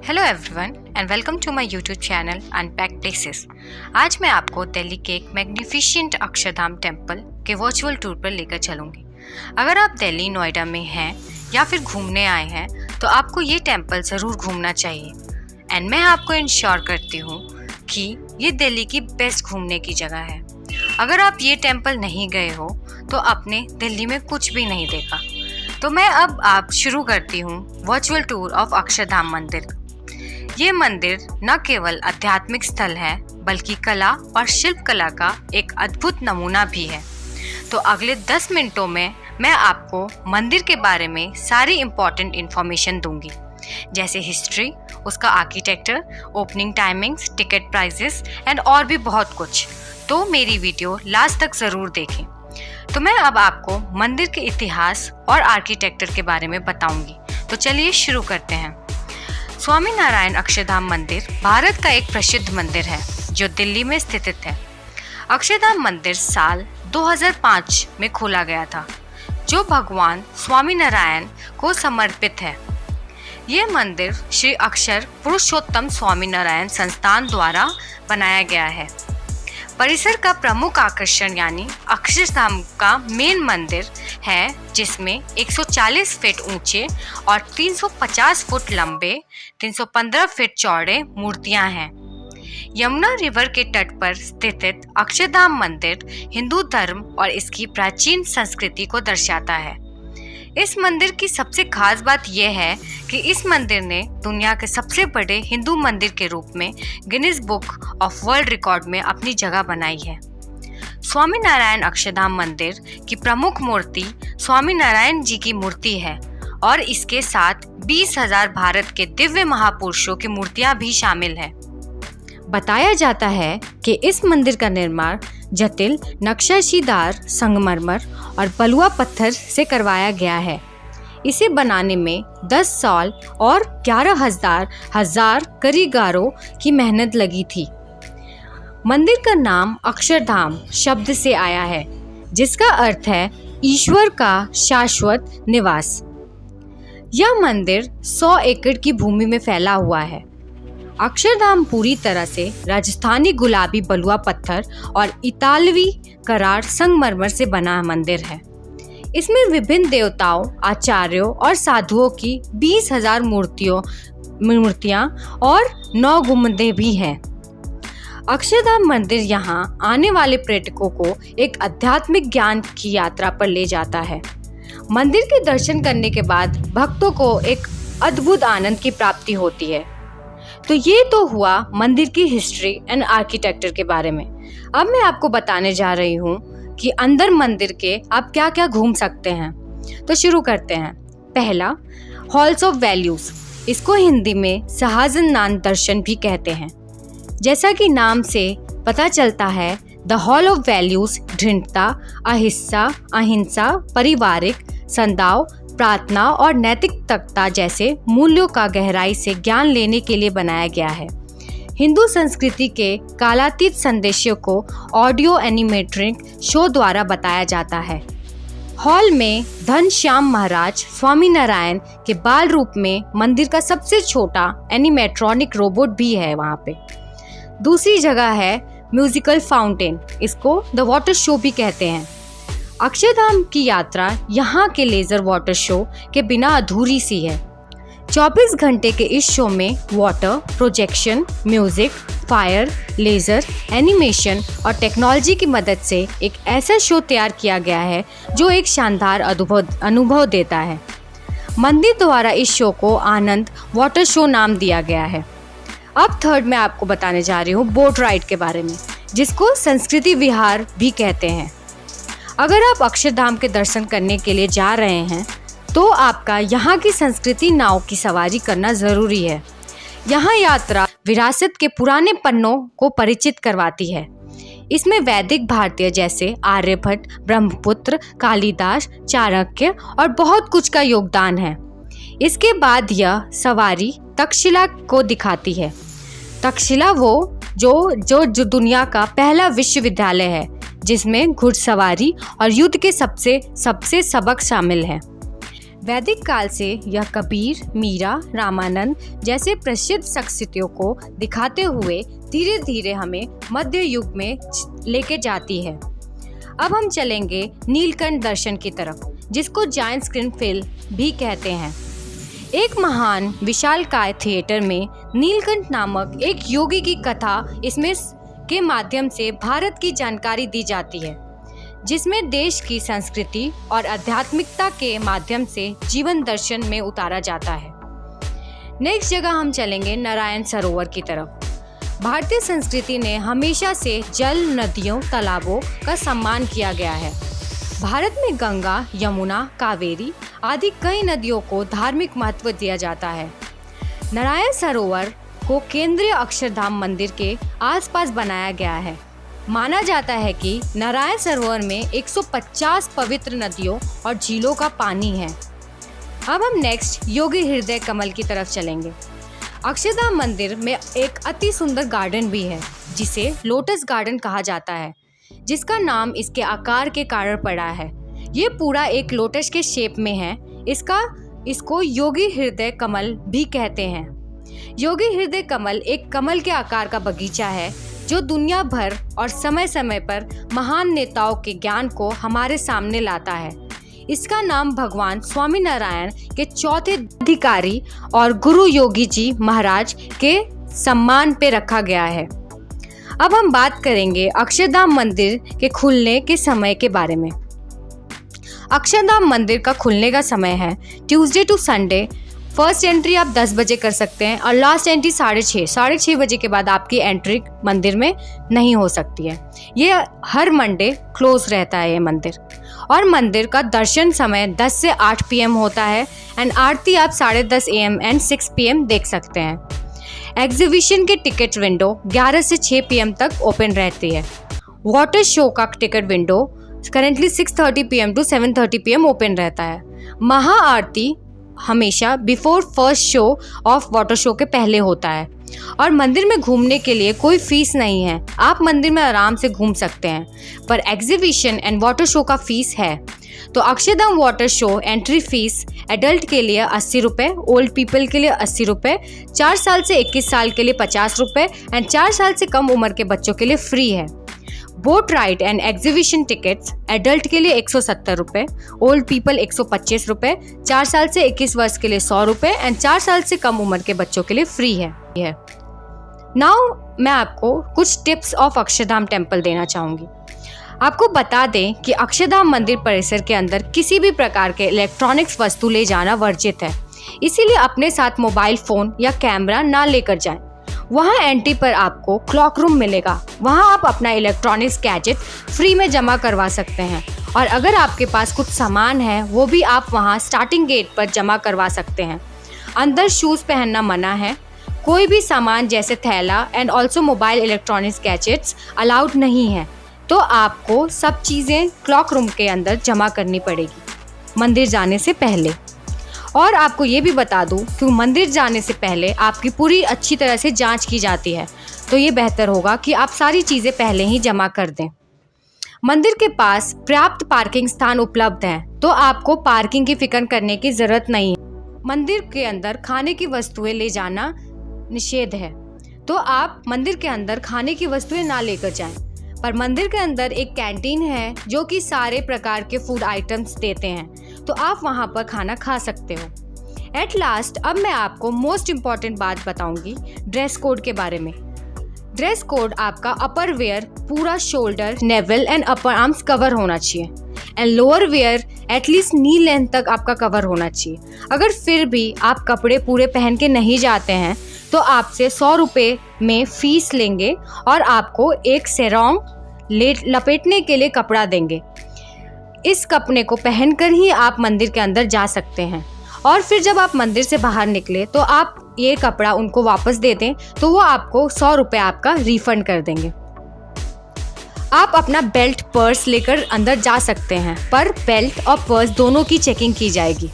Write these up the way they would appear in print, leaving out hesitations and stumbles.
Hello everyone and welcome to my YouTube channel unpacked places. आज मैं आपको दिल्ली के एक मैग्निफिशेंट अक्षरधाम टेम्पल के वर्चुअल टूर पर लेकर चलूँगी। अगर आप दिल्ली नोएडा में हैं या फिर घूमने आए हैं तो आपको ये टेम्पल ज़रूर घूमना चाहिए। एंड मैं आपको इंश्योर करती हूँ कि ये दिल्ली की बेस्ट घूमने की जगह है। अगर आप ये टेम्पल नहीं गए हो तो आपने दिल्ली में कुछ भी नहीं देखा। तो मैं अब आप शुरू करती हूँ वर्चुअल टूर ऑफ अक्षरधाम मंदिर। ये मंदिर न केवल आध्यात्मिक स्थल है बल्कि कला और शिल्प कला का एक अद्भुत नमूना भी है। तो अगले 10 मिनटों में मैं आपको मंदिर के बारे में सारी इम्पोर्टेंट इन्फॉर्मेशन दूंगी, जैसे हिस्ट्री, उसका architecture, opening timings, ticket prices and और भी बहुत कुछ। तो मेरी वीडियो लास्ट तक ज़रूर देखें। तो मैं अब आपको मंदिर के इतिहास और आर्किटेक्चर के बारे में बताऊंगी। तो चलिए शुरू करते हैं। स्वामी नारायण अक्षरधाम मंदिर भारत का एक प्रसिद्ध मंदिर है जो दिल्ली में स्थित है। अक्षरधाम मंदिर साल 2005 में खोला गया था, जो भगवान स्वामी नारायण को समर्पित है। ये मंदिर श्री अक्षर पुरुषोत्तम स्वामी नारायण संस्थान द्वारा बनाया गया है। परिसर का प्रमुख आकर्षण यानी अक्षरधाम का मेन मंदिर है, जिसमें 140 फीट ऊंचे और 350 फुट लंबे 315 फीट चौड़े मूर्तियां हैं। यमुना रिवर के तट पर स्थित अक्षरधाम मंदिर हिंदू धर्म और इसकी प्राचीन संस्कृति को दर्शाता है। इस मंदिर की सबसे खास बात यह है कि इस मंदिर ने दुनिया के सबसे बड़े हिंदू मंदिर के रूप में Guinness book of world record में अपनी जगह बनाई है। स्वामी नारायण अक्षरधाम मंदिर की प्रमुख मूर्ति स्वामी नारायण जी की मूर्ति है और इसके साथ 20,000 भारत के दिव्य महापुरुषों की मूर्तियां भी शामिल है। बताया जाता है कि इस मंदिर का निर्माण जटिल नक्काशीदार संगमरमर और बलुआ पत्थर से करवाया गया है। इसे बनाने में 10 साल और 11,000 कारीगरों की मेहनत लगी थी। मंदिर का नाम अक्षरधाम शब्द से आया है, जिसका अर्थ है ईश्वर का शाश्वत निवास। यह मंदिर 100 एकड़ की भूमि में फैला हुआ है। अक्षरधाम पूरी तरह से राजस्थानी गुलाबी बलुआ पत्थर और इतालवी करार संगमरमर से बना मंदिर है। इसमें विभिन्न देवताओं, आचार्यों और साधुओं की 20,000 मूर्तियां और 9 गुंबदें भी हैं। अक्षरधाम मंदिर यहां आने वाले पर्यटकों को एक आध्यात्मिक ज्ञान की यात्रा पर ले जाता है। मंदिर के दर्शन करने के बाद भक्तों को एक अद्भुत आनंद की प्राप्ति होती है। तो ये तो हुआ मंदिर की हिस्ट्री एंड आर्किटेक्चर के बारे में। अब मैं आपको बताने जा रही हूँ कि अंदर मंदिर के आप क्या क्या घूम सकते हैं। तो शुरू करते हैं। पहला, हॉल्स ऑफ वैल्यूज। इसको हिंदी में सहस्त्रनाम दर्शन भी कहते हैं। जैसा कि नाम से पता चलता है, द हॉल ऑफ वैल्यूज दृढ़ता, अहिंसा, पारिवारिक सद्भाव, प्रार्थना और नैतिकता जैसे मूल्यों का गहराई से ज्ञान लेने के लिए बनाया गया है। हिंदू संस्कृति के कालातीत संदेशों को ऑडियो एनिमेट्रिक शो द्वारा बताया जाता है। हॉल में घनश्याम महाराज स्वामी नारायण के बाल रूप में मंदिर का सबसे छोटा एनिमेट्रॉनिक रोबोट भी है वहाँ पे। दूसरी जगह है म्यूजिकल फाउंटेन। इसको द वाटर शो भी कहते हैं। अक्षरधाम की यात्रा यहाँ के लेज़र वाटर शो के बिना अधूरी सी है। 24 घंटे के इस शो में water, projection, music, fire, laser, animation और टेक्नोलॉजी की मदद से एक ऐसा शो तैयार किया गया है जो एक शानदार अनुभव देता है। मंदिर द्वारा इस शो को आनंद वाटर शो नाम दिया गया है। अब थर्ड मैं आपको बताने जा रही हूँ बोट राइड के बारे में, जिसको संस्कृति विहार भी कहते हैं। अगर आप अक्षरधाम के दर्शन करने के लिए जा रहे हैं तो आपका यहाँ की संस्कृति नाव की सवारी करना ज़रूरी है। यहाँ यात्रा विरासत के पुराने पन्नों को परिचित करवाती है। इसमें वैदिक भारतीय जैसे आर्यभट्ट, ब्रह्मपुत्र, कालिदास, चाणक्य और बहुत कुछ का योगदान है। इसके बाद यह सवारी तक्षशिला को दिखाती है। तक्षशिला वो जो दुनिया का पहला विश्वविद्यालय है, जिसमें घुड़सवारी और युद्ध के सबसे सबक शामिल हैं। वैदिक काल से यह कबीर, मीरा, रामानंद जैसे प्रसिद्ध शख्सियतों को दिखाते हुए धीरे धीरे हमें मध्य युग में लेके जाती है। अब हम चलेंगे नीलकंठ दर्शन की तरफ, जिसको जायंट स्क्रीन फिल्म भी कहते हैं। एक महान विशालकाय थिएटर में नीलकंठ नामक एक योगी की कथा इसमें के माध्यम से भारत की जानकारी दी जाती है, जिसमें देश की संस्कृति और आध्यात्मिकता के माध्यम से जीवन दर्शन में उतारा जाता है। नेक्स्ट जगह हम चलेंगे नारायण सरोवर की तरफ। भारतीय संस्कृति ने हमेशा से जल, नदियों, तालाबों का सम्मान किया गया है। भारत में गंगा, यमुना, कावेरी आदि कई नदियों को धार्मिक महत्व दिया जाता है। नारायण सरोवर को केंद्रीय अक्षरधाम मंदिर के आसपास बनाया गया है। माना जाता है कि नारायण सरोवर में 150 पवित्र नदियों और झीलों का पानी है। अब हम नेक्स्ट योगी हृदय कमल की तरफ चलेंगे। अक्षरधाम मंदिर में एक अति सुंदर गार्डन भी है, जिसे लोटस गार्डन कहा जाता है, जिसका नाम इसके आकार के कारण पड़ा है। ये पूरा एक लोटस के शेप में है। इसको योगी हृदय कमल भी कहते हैं। योगी हृदय कमल एक कमल के आकार का बगीचा है, जो दुनिया भर और समय समय पर महान नेताओं के ज्ञान को हमारे सामने लाता है। इसका नाम भगवान स्वामी नारायण के चौथे अधिकारी और गुरु योगी जी महाराज के सम्मान पे रखा गया है। अब हम बात करेंगे अक्षरधाम मंदिर के खुलने के समय के बारे में। अक्षरधाम मंदिर का खुलने का समय है Tuesday to Sunday. First entry आप 10 बजे कर सकते हैं और लास्ट एंट्री 6:30 बजे के बाद आपकी एंट्री मंदिर में नहीं हो सकती है। ये हर मंडे क्लोज रहता है ये मंदिर। और मंदिर का दर्शन समय 10 से 8 PM होता है एंड आरती आप 10:30 AM एंड 6 PM देख सकते हैं। एग्जीबिशन के टिकट विंडो 11 से 6 PM तक ओपन रहती है। वाटर शो का ticket window currently 6:30 PM to 7:30 PM open रहता है। महाआरती हमेशा before first show of water show के पहले होता है। और मंदिर में घूमने के लिए कोई फीस नहीं है, आप मंदिर में आराम से घूम सकते हैं, पर एग्जीबिशन एंड वाटर शो का फीस है। तो Akshardham water show entry fees adult के लिए 80 रुपये, ओल्ड पीपल के लिए 80 रुपये, 4 साल से 21 साल के लिए 50 रुपये एंड 4 साल से कम उम्र के बच्चों के लिए फ्री है। Boat ride and exhibition tickets adult के लिए 170 रुपये, ओल्ड पीपल 125 रुपये, 4 साल से 21 वर्ष के लिए 100 रुपये एंड 4 साल से कम उम्र के बच्चों के लिए फ्री है। नाउ मैं आपको कुछ टिप्स ऑफ अक्षरधाम टेम्पल देना चाहूँगी। आपको बता दें कि अक्षरधाम मंदिर परिसर के अंदर किसी भी प्रकार के इलेक्ट्रॉनिक्स वस्तु ले जाना वर्जित है, इसीलिए अपने साथ मोबाइल फ़ोन या कैमरा ना लेकर जाएं। वहाँ एंट्री पर आपको क्लॉक रूम मिलेगा, वहाँ आप अपना इलेक्ट्रॉनिक्स गैजेट फ्री में जमा करवा सकते हैं और अगर आपके पास कुछ सामान है वो भी आप वहाँ स्टार्टिंग गेट पर जमा करवा सकते हैं। अंदर शूज़ पहनना मना है। कोई भी सामान जैसे थैला and also mobile electronics gadgets allowed नहीं है, तो आपको सब चीज़ें क्लॉक रूम के अंदर जमा करनी पड़ेगी मंदिर जाने से पहले। और आपको ये भी बता दूं कि मंदिर जाने से पहले आपकी पूरी अच्छी तरह से जांच की जाती है, तो ये बेहतर होगा कि आप सारी चीज़ें पहले ही जमा कर दें। मंदिर के पास पर्याप्त पार्किंग स्थान उपलब्ध हैं, तो आपको पार्किंग की फिक्र करने की ज़रूरत नहीं है। मंदिर के अंदर खाने की वस्तुएं ले जाना निषेध है, तो आप मंदिर के अंदर खाने की वस्तुएं ना लेकर जाएं। पर मंदिर के अंदर एक कैंटीन है जो कि सारे प्रकार के फूड आइटम्स देते हैं, तो आप वहाँ पर खाना खा सकते हो। एट लास्ट अब मैं आपको मोस्ट इम्पॉर्टेंट बात बताऊंगी ड्रेस कोड के बारे में। ड्रेस कोड आपका अपर वेयर पूरा shoulder, navel and upper arms cover होना चाहिए and lower wear at least knee length तक आपका कवर होना चाहिए। अगर फिर भी आप कपड़े पूरे पहन के नहीं जाते हैं तो आपसे 100 रुपये में फ़ीस लेंगे और आपको एक सेरोंग लपेटने के लिए कपड़ा देंगे। इस कपड़े को पहनकर ही आप मंदिर के अंदर जा सकते हैं और फिर जब आप मंदिर से बाहर निकले तो आप ये कपड़ा उनको वापस दे दें, तो वो आपको 100 रुपये आपका रिफंड कर देंगे। आप अपना बेल्ट, पर्स लेकर अंदर जा सकते हैं, पर बेल्ट और पर्स दोनों की चेकिंग की जाएगी।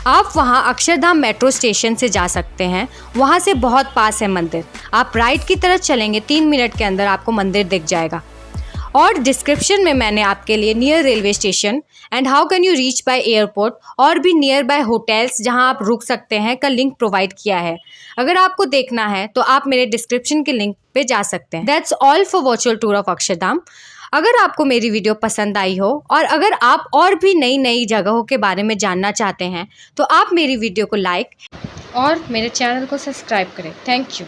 आप वहां अक्षरधाम मेट्रो स्टेशन से जा सकते हैं, वहां से बहुत पास है मंदिर। आप राइट की तरफ चलेंगे, 3 मिनट के अंदर आपको मंदिर दिख जाएगा। और डिस्क्रिप्शन में मैंने आपके लिए near railway station and how can you reach by airport और भी नियर बाय होटल्स जहां आप रुक सकते हैं का लिंक प्रोवाइड किया है। अगर आपको देखना है तो आप मेरे डिस्क्रिप्शन के लिंक पे जा सकते हैं। That's all for virtual tour of Akshardham. अगर आपको मेरी वीडियो पसंद आई हो और अगर आप और भी नई नई जगहों के बारे में जानना चाहते हैं तो आप मेरी वीडियो को लाइक और मेरे चैनल को सब्सक्राइब करें। Thank you.